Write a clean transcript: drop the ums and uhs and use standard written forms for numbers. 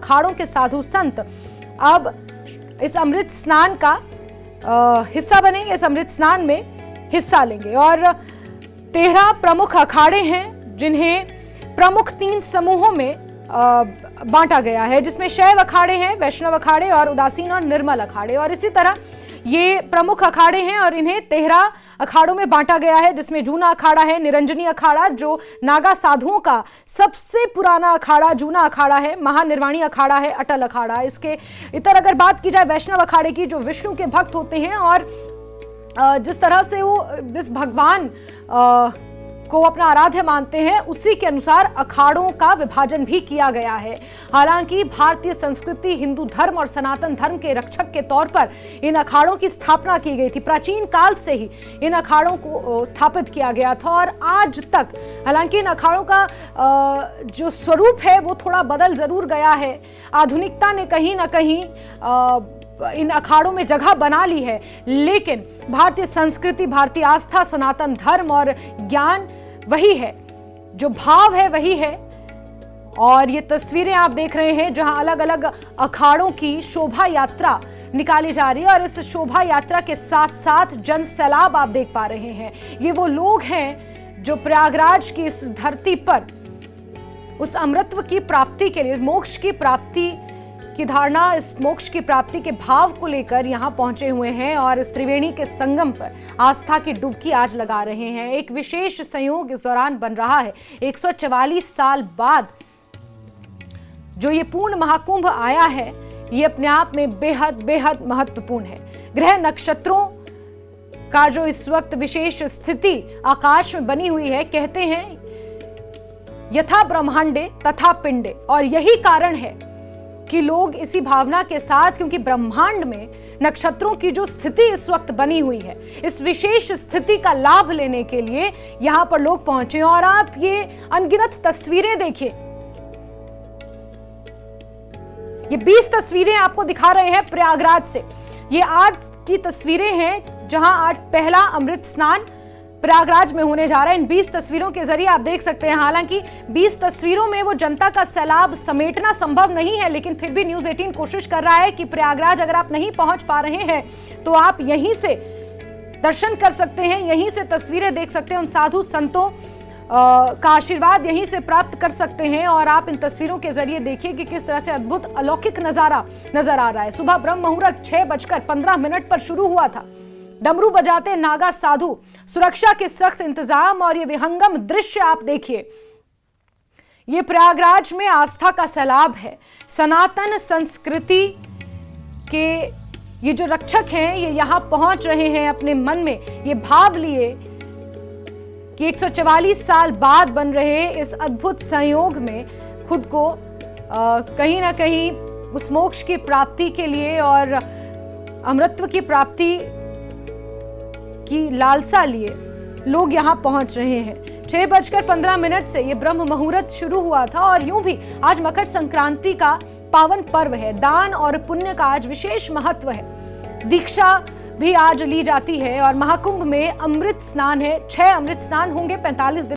अखाड़ों के साधु संत अब इस अमृत स्नान का हिस्सा बनेंगे, इस अमृत स्नान में हिस्सा लेंगे। और 13 प्रमुख अखाड़े हैं जिन्हें प्रमुख 3 समूहों में बांटा गया है, जिसमें शैव अखाड़े हैं, वैष्णव अखाड़े और उदासीन और निर्मल अखाड़े। और इसी तरह ये प्रमुख अखाड़े हैं और इन्हें 13 अखाड़ों में बांटा गया है, जिसमें जूना अखाड़ा है, निरंजनी अखाड़ा जो नागा साधुओं का सबसे पुराना अखाड़ा जूना अखाड़ा है, महानिर्वाणी अखाड़ा है, अटल अखाड़ा। इसके इतर अगर बात की जाए वैष्णव अखाड़े की, जो विष्णु के भक्त होते हैं और जिस तरह से वो इस भगवान को अपना आराध्य मानते हैं, उसी के अनुसार अखाड़ों का विभाजन भी किया गया है। हालांकि भारतीय संस्कृति, हिंदू धर्म और सनातन धर्म के रक्षक के तौर पर इन अखाड़ों की स्थापना की गई थी। प्राचीन काल से ही इन अखाड़ों को स्थापित किया गया था और आज तक, हालांकि इन अखाड़ों का जो स्वरूप है वो थोड़ा बदल जरूर गया है। आधुनिकता ने कहीं ना कहीं इन अखाड़ों में जगह बना ली है, लेकिन भारतीय संस्कृति, भारतीय आस्था, सनातन धर्म और ज्ञान वही है, जो भाव है वही है। और ये तस्वीरें आप देख रहे हैं जहां अलग अलग अखाड़ों की शोभा यात्रा निकाली जा रही है और इस शोभा यात्रा के साथ साथ जन सैलाब आप देख पा रहे हैं। ये वो लोग हैं जो प्रयागराज की इस धरती पर उस अमृतत्व की प्राप्ति के लिए, इस मोक्ष की प्राप्ति की धारणा, इस मोक्ष की प्राप्ति के भाव को लेकर यहां पहुंचे हुए हैं और इस त्रिवेणी के संगम पर आस्था की डुबकी आज लगा रहे हैं। एक विशेष संयोग इस दौरान बन रहा है। 144 साल बाद जो ये पूर्ण महाकुंभ आया है, ये अपने आप में बेहद बेहद महत्वपूर्ण है। ग्रह नक्षत्रों का जो इस वक्त विशेष स्थिति आकाश में बनी हुई है, कहते हैं यथा ब्रह्मांडे तथा पिंडे, और यही कारण है कि लोग इसी भावना के साथ, क्योंकि ब्रह्मांड में नक्षत्रों की जो स्थिति इस वक्त बनी हुई है, इस विशेष स्थिति का लाभ लेने के लिए यहां पर लोग पहुंचे। और आप ये अनगिनत तस्वीरें देखिए, ये 20 तस्वीरें आपको दिखा रहे हैं प्रयागराज से। ये आज की तस्वीरें हैं जहां आज पहला अमृत स्नान प्रयागराज में होने जा रहा है। इन 20 तस्वीरों के जरिए आप देख सकते हैं, हालांकि 20 तस्वीरों में वो जनता का सैलाब समेटना संभव नहीं है, लेकिन फिर भी न्यूज़ 18 कोशिश कर रहा है कि प्रयागराज अगर आप नहीं पहुंच पा रहे हैं तो आप यहीं से दर्शन कर सकते हैं, यहीं से तस्वीरें देख सकते हैं, उन साधु संतों का आशीर्वाद यहीं से प्राप्त कर सकते हैं। और आप इन तस्वीरों के जरिए देखिए कि किस तरह से अद्भुत अलौकिक नजारा नजर आ रहा है। सुबह ब्रह्म मुहूर्त 6:15 पर शुरू हुआ था। डमरू बजाते नागा साधु, सुरक्षा के सख्त इंतजाम और ये विहंगम दृश्य आप देखिए। ये प्रयागराज में आस्था का सैलाब है। सनातन संस्कृति के ये जो रक्षक हैं, ये यहां पहुंच रहे हैं अपने मन में ये भाव लिए कि 144 साल बाद बन रहे इस अद्भुत संयोग में खुद को कहीं ना कहीं उस मोक्ष की प्राप्ति के लिए और अमृतत्व की प्राप्ति की लालसा लिए लोग यहां पहुंच रहे हैं। 6:15 से ये ब्रह्म मुहूर्त शुरू हुआ था और यूं भी आज मकर संक्रांति का पावन पर्व है। दान और पुण्य का आज विशेष महत्व है। दीक्षा भी आज ली जाती है और महाकुंभ में अमृत स्नान है। 6 अमृत स्नान होंगे, 45 दिन